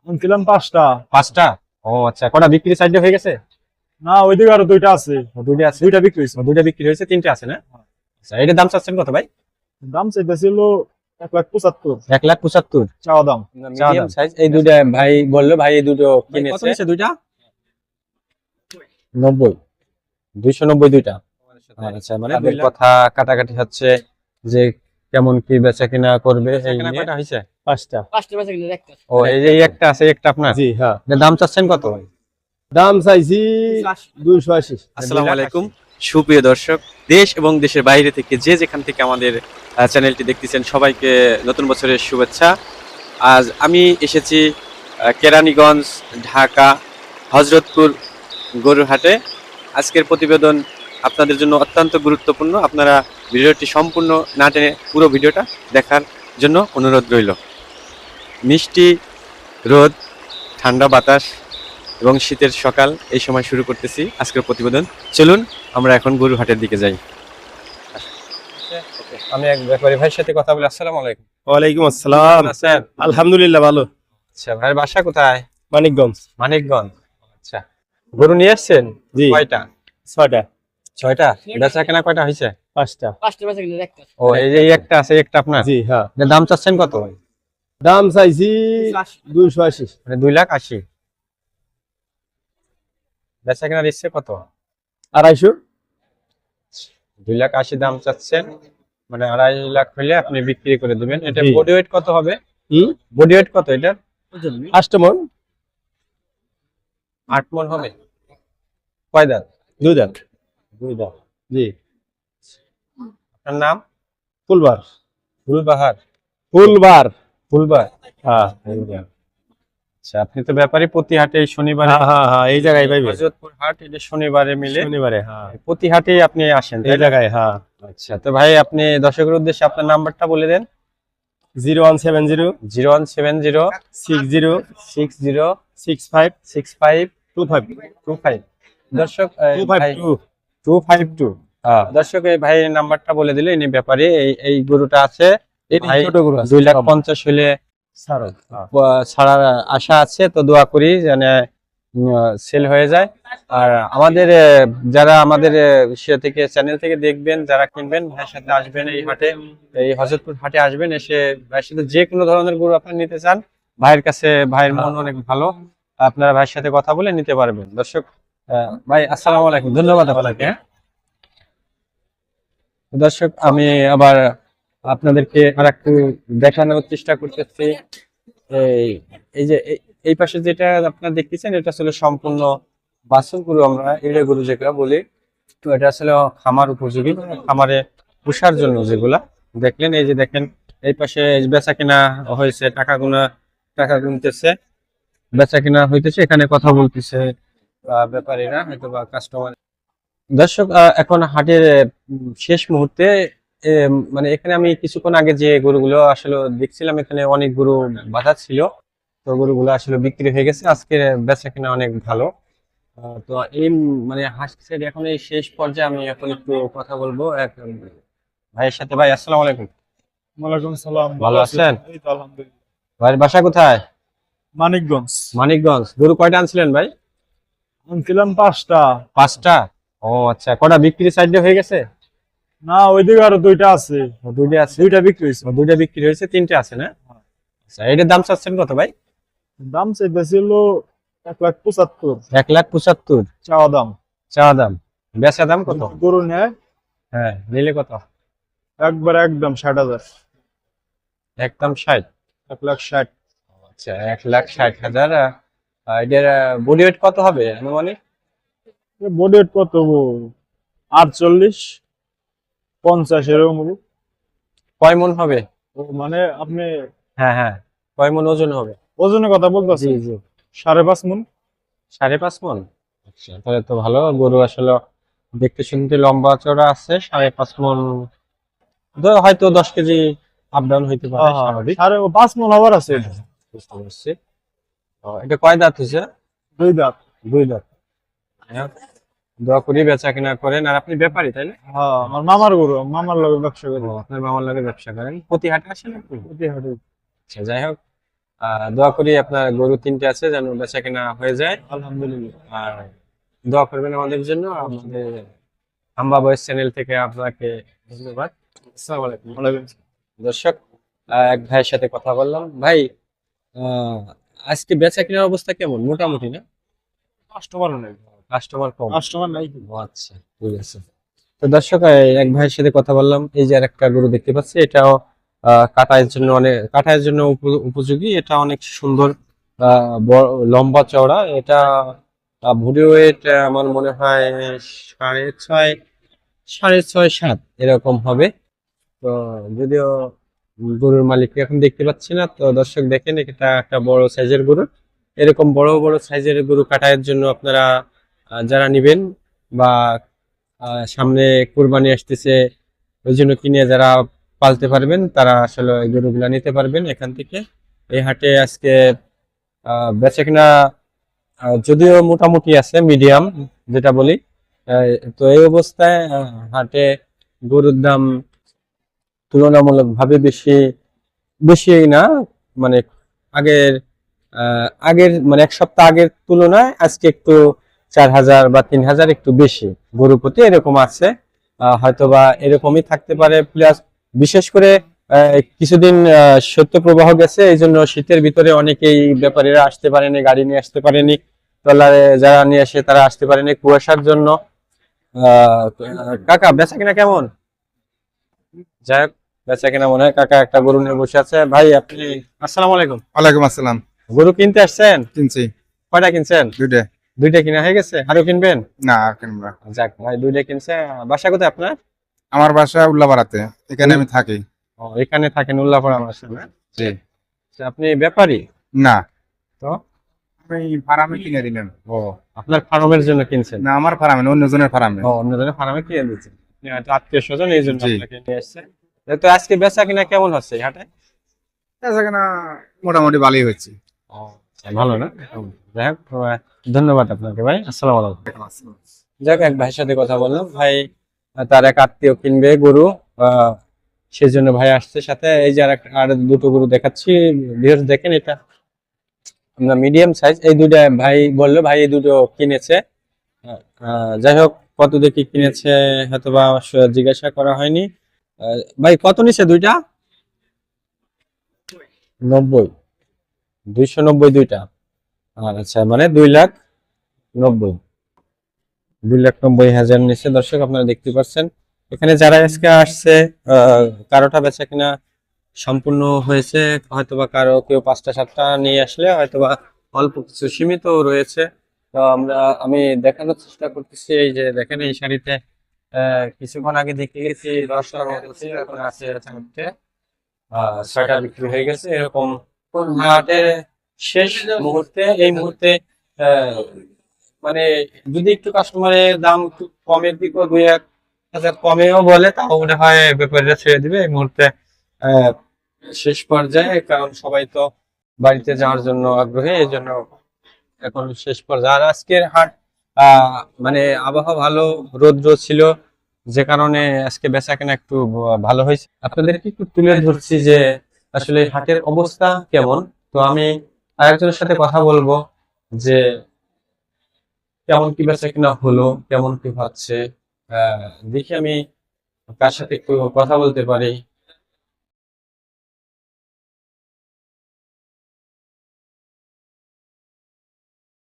আনছিলাম পাঁচটা। পাঁচটা? ও আচ্ছা, কটা বিক্রি সাইডে হয়ে গেছে? না, ওইদিকে আরো দুইটা আছে। দুইটা আছে, দুইটা বিক্রি হয়েছে। দুইটা বিক্রি হয়েছে, তিনটে আছে না? আচ্ছা, এটার দাম চাচ্ছেন কত ভাই? দাম চাইতেছিল 1,75,000 1,75,000 চাওয়া দাম। Medium size. এই দুইটা ভাই বললো, ভাই এই দুটো কিনেছে। দুইটা 90, 290 দুইটা। আচ্ছা, মানে তাদের কথা কাটাকাটি হচ্ছে যে কেমন কি বেচা কিনা করবে। এই নিয়ে কয়টা হইছে? পাঁচটা। ও, এই যে একটা আছে, একটা আপনার। জি হ্যাঁ। এটার দাম চাচ্ছেন কত? দাম চাইছি 280। আসসালামু আলাইকুম সুপ্রিয় দর্শক, দেশ এবং দেশের বাইরে থেকে যে যেখান থেকে আমাদের চ্যানেলটি দেখতেছেন, সবাইকে নতুন বছরের শুভেচ্ছা। আজ আমি এসেছি কেরানীগঞ্জ, ঢাকা, হযরতপুর গরুর হাটে। আজকের প্রতিবেদন আপনাদের জন্য অত্যন্ত গুরুত্বপূর্ণ। আপনারা ভিডিওটি সম্পূর্ণ না টেনে পুরো ভিডিওটা দেখার জন্য অনুরোধ রইল। মিষ্টি রোদ, ঠান্ডা বাতাস এবং শীতের সকাল, এই সময় শুরু করতেছি আজকের প্রতিবেদন। চলুন আমরা এখন গরু হাটের দিকে যাই। আমি এক ব্যাপারী ভাইয়ের সাথে কথা বলি। আসসালামু আলাইকুম। ওয়ালাইকুম আসসালাম। আছেন? আলহামদুলিল্লাহ ভালো। আচ্ছা, ভাইয়ের বাসা কোথায়? মানিকগঞ্জ। মানিকগঞ্জ। আচ্ছা, গরু নিয়ে আসছেন? জি। কয়টা? 6টা। 6টা। বেচা কেনা কয়টা হয়েছে? 5টা। ও, এই যে একটা আছে, একটা আপনার। জি হ্যাঁ। এটার দাম চাচ্ছেন কত? দাম চাইছি 280। মানে 2,80,000। বেচা কেনার ইচ্ছে কত? 250। 2,80,000 দাম চাচ্ছেন, মানে 2.5 লাখ হলে আপনি বিক্রি করে দিবেন। এটা জি। বডি ওয়েট কত হবে? বডি ওয়েট কত এটা? 8 মণ। 8 মণ হবে। কয় দাঁত? 2 দাঁত। 2 দাঁত। জি। আপনার নাম? ফুলবার। ফুলবাহার। ফুলবার। ফুলবার। হ্যাঁ। আচ্ছা, আপনি তো ব্যাপারী, প্রতি হাটে এই শনিবারে। হ্যাঁ হ্যাঁ হ্যাঁ, এই জায়গায় পাইবে। হযরতপুর হাট, এটা শনিবারে মিলে। শনিবারে হ্যাঁ। প্রতি হাটেই আপনি আসেন, তাই এই না? জায়গায় হ্যাঁ। আচ্ছা, তো ভাই আপনি দর্শকের উদ্দেশ্যে আপনার নাম্বারটা বলে দেন। 0170 0170 60 60 65 65 25 25। দর্শক, ভাই 252। 252। দর্শক, এই ভাই নাম্বারটা বলে দিলে, ইনি ব্যাপারী। এই গরুটা আছে ভাই, ছোট গরু আছে। 2,50,000 হলে ছাড়ো। ছাড়ার আশা আছে। তো দোয়া করি যেন সেল হয়ে যায়। আর আমাদের যারা আমাদের সে থেকে চ্যানেল থেকে দেখবেন, যারা কিনবেন, ভাইয়ের সাথে আসবেন এই হাটে, এই হযরতপুর হাটে আসবেন। এসে ভাইয়ের সাথে যে কোনো ধরনের গরু আপনারা নিতে চান, ভাইয়ের কাছে, ভাইয়ের মন অনেক ভালো, আপনারা ভাইয়ের সাথে কথা বলে নিতে পারবেন। দর্শক, ভাই আসসালামু আলাইকুম, ধন্যবাদ আপনাকে। দর্শক, আমি আবার আপনাদেরকে আর একটু দেখানোর চেষ্টা করতেছি। এই এই যে এই পাশে যেটা আপনারা দেখতেছেন, এটা আসলে সম্পূর্ণ বাছুর গরু, আমরা এড়ে গরু যেগুলা বলি। তো এটা আসলে খামার উপযোগী, খামারে পোষার জন্য যেগুলা দেখলেন। এই যে দেখেন, এই পাশে বেচা কিনা হয়েছে, টাকা গুনতেছে, বেচা কিনা হইতেছে, এখানে কথা বলতেছে ব্যাপারীরা, হয়তো বা কাস্টমার। দর্শক, এখন হাটের শেষ মুহূর্তে, মানে এখানে আমি কিছুক্ষণ আগে যে গরুগুলো আসলে দেখছিলাম, এখানে অনেক গরু বাঁধা ছিল। তো গরুগুলো আসলে বিক্রি হয়ে গেছে। আজকে বেচা কিনা অনেক ভালো। তো এই মানে হাসছেন এখন এই শেষ পর্যায়ে। আমি এখন একটু কথা বলবো এক ভাইয়ের সাথে। ভাই আসসালামু আলাইকুম। ওয়ালাইকুম সালাম। ভালো আছেন? এই তো আলহামদুলিল্লাহ। ভাইয়ের বাসা কোথায়? মানিকগঞ্জ। মানিকগঞ্জ। গরু কয়টা আনছিলেন ভাই? আনছিলাম 5টা। 5টা? ও আচ্ছা, কটা বিক্রি সাইডে হয়ে গেছে? না, ওইদিকে আরো দুইটা আছে। দুইটা আছে। দুইটা বিক্রি হয়েছে। দুইটা বিক্রি হয়েছে, তিনটে আছে না? আচ্ছা, এটার দাম চাচ্ছেন কত ভাই? দাম চাইতেছিল 1,75,000 1,75,000 চাওয়া দাম। চাওয়া দাম। বেচা দাম কত? গরু নেয় হ্যাঁ, নিলে কত? একদম 60,000। একদম 60? 1,60,000। আচ্ছা, 1,60,000। এটার বডি ওয়েট কত হবে আনুমানিক? বডি ওয়েট কত? 48 50 এরকম হবে। কয় মন হবে? মানে আপনি হ্যাঁ হ্যাঁ, কয় মন ওজন হবে? ওজনের কথা বলতেছি। জি জি। 5.5 মণ। 5.5 মন। আচ্ছা, তাহলে তো ভালো। গরু আসলে দেখতে শুনতে লম্বা চওড়া আছে। 5.5 মন, হয়তো 10 কেজি আপ ডাউন হইতে পারে, স্বাভাবিক। 5 মণ হবার আছে। বুঝতে পারছি। এটা কয় দাঁত হয়েছে? 2 দাঁত। 2 দাঁত। দোয়া করি বেচা কিনা করেন। আর আপনি ব্যাপারী, তাই না? হ্যাঁ, আমার মামার গরু, মামার লগে ব্যবসা করি। আপনার মামার লাগে ব্যবসা করেন, প্রতি হাটে আসেন আপনি? প্রতি হাটে। আচ্ছা, যাই হোক, দোয়া করি আপনার গরু 3টে আছে যেন বেচা কেনা হয়ে যায়। আলহামদুলিল্লাহ। আর দোয়া করবেন আমাদের জন্য। আমাদের আম্বা বয়েস চ্যানেল থেকে আপনাকে ধন্যবাদ। আসসালামু আলাইকুম। ওয়ালাইকুম দর্শক, এক ভাইয়ের সাথে কথা বললাম। ভাই, আহ, আজকে বেচা কেনার অবস্থা কেমন? মোটামুটি না? কাস্টমার নেই। কাস্টমার কম? কাস্টমার নাই। ও আচ্ছা, ঠিক আছে। তো দর্শক, এক ভাইয়ের সাথে কথা বললাম। এই যে আরেকটা গরু দেখতে পাচ্ছি, এটাও কাটাইয়ের জন্য কাটাইয়ের জন্য উপযোগী। এটা অনেক সুন্দর, লম্বা চওড়া। এটা বডি ওয়েট আমার মনে হয় 6.5 6.5 7 এরকম হবে। তো যদিও গরুর মালিককে এখন দেখতে পাচ্ছি না। তো দর্শক দেখেন, এটা একটা বড় সাইজের গরু। এরকম বড় বড় সাইজের গরু কাটাইয়ের জন্য আপনারা যারা নিবেন বা সামনে কুরবানি আসতেছে ওই জন্য কিনে যারা পালতে পারবেন, তারা আসলে এই গরুগুলা নিতে পারবেন এখান থেকে। এই হাটে আজকে বেচাকেনা যদিও মোটামুটি আছে, মিডিয়াম যেটা বলি। তো এই অবস্থায় হাটে গরুর দাম তুলনামূলকভাবে বেশি বেশি না, মানে আগের আগের মানে 1 সপ্তাহ আগের তুলনায় আজকে একটু 4,000 বা 3,000 একটু বেশি গরু প্রতি এরকম আছে। হয়তোবা এরকমই থাকতে পারে। প্লাস বিশেষ করে কিছুদিন শৈত্যপ্রবাহ গেছে, এই জন্য শীতের ভিতরে অনেকেই ব্যাপারীরা আসতে পারেনি, গাড়ি নিয়ে আসতে পারেনি, ট্রলারে যারা নিয়ে আসে তারা আসতে পারেনি কুয়াশার জন্য। কাকা, বেচা কিনা কেমন? যাই হোক, বেচা কিনা মনে হয়। কাকা একটা গরু নিয়ে বসে আছে। ভাই, আপনি আসসালামু আলাইকুম। ওয়ালাইকুম আসসালাম। গরু কিনতে আসছেন? কিনছি কয়টা কিনছেন? দুইটা। দুইটা কিনা হয়ে গেছে, আরো কিনবেন? না, আর কিনবো না। যাক ভাই, দুইটা কিনছে। বাসা কোথায় আপনার? আমার বাসা উল্লাপাড়াতে, এখানে আমি থাকি। ও, এখানে থাকেন উল্লাপাড়া বাসা না? জি। আচ্ছা, আপনি ব্যাপারী? না, তো আমি ফার্মে কিনে দিলেন। ও, আপনার ফার্মের জন্য কিনছেন? না, আমার ফার্মে না, অন্যজনের ফার্মে। ও, অন্যজনের ফার্মে কিনে দিচ্ছেন। আপনি হয়তো আত্মীয় স্বজন, এই জন্য জি। আপনাকে নিয়ে আসছে। তো আজকে বেচা কিনা কেমন হচ্ছে এই হাটে? এখানে মোটামুটি ভালোই হচ্ছে। ও, আচ্ছা, ভালো না? যাই হোক, ধন্যবাদ আপনাকে ভাই। আসসালামু আলাইকুম। যাক, এক ভাইয়ের সাথে কথা বললাম। ভাই তার এক আত্মীয় কিনবে গরু, সেই জন্য ভাই আসছে সাথে। এই যে আর দুটো গরু দেখাচ্ছি, ভিউয়ার্স দেখেন, এটা আমরা মিডিয়াম সাইজ। এই দুইটা ভাই বললো ভাই এই দুটো কিনেছে। যাই হোক, কত দেখি কিনেছে হয়তো বা জিজ্ঞাসা করা হয়নি। ভাই, কত নিছে দুইটা? 90, 290 দুইটা। আচ্ছা, মানে 2,90,000, 2,90,000 নিচে। দর্শক, আপনারা দেখতে পাচ্ছেন এখানে যারা আজকে আসছে, কারোটা বেচা কিনা সম্পূর্ণ হয়েছে, হয়তোবা কারো কেউ 5টা 7টা নিয়ে আসলে হয়তোবা অল্প কিছু সীমিত রয়েছে। তো আমি দেখানোর চেষ্টা করতেছি। এই যে দেখেন, এই শাড়িতে কিছুক্ষণ আগে দেখতে গেছি 10টার মতো ছিল, এখন আছে 4টে, 6টা বিক্রি হয়ে গেছে। এরকম হাটের শেষ মুহূর্তে, এই মুহূর্তে আহ, মানে যদি একটু কাস্টমারের দাম একটু কমের দিকেও 2-1 হাজার কমেও বলে, তাও মনে হয় ব্যাপারীরা ছেড়ে দিবে এই মুহূর্তে শেষ পর্যায়ে। কারণ সবাই তো বাড়িতে যাওয়ার জন্য আগ্রহী, এই জন্য এখন শেষ পর্যায়ে। আর আজকের হাট মানে আবহাওয়া ভালো, রৌদ্র ছিল, যে কারণে আজকে বেচা কেনা একটু ভালো হয়েছে। আপনাদেরকে একটু তুলে ধরছি যে আসলে হাটের অবস্থা কেমন। তো আমি আরেকজনের সাথে কথা বলবো যে কেমন কি বেচা কিনা হলো, কেমন কি হচ্ছে। দেখি আমি কার সাথে একটু কথা বলতে পারি।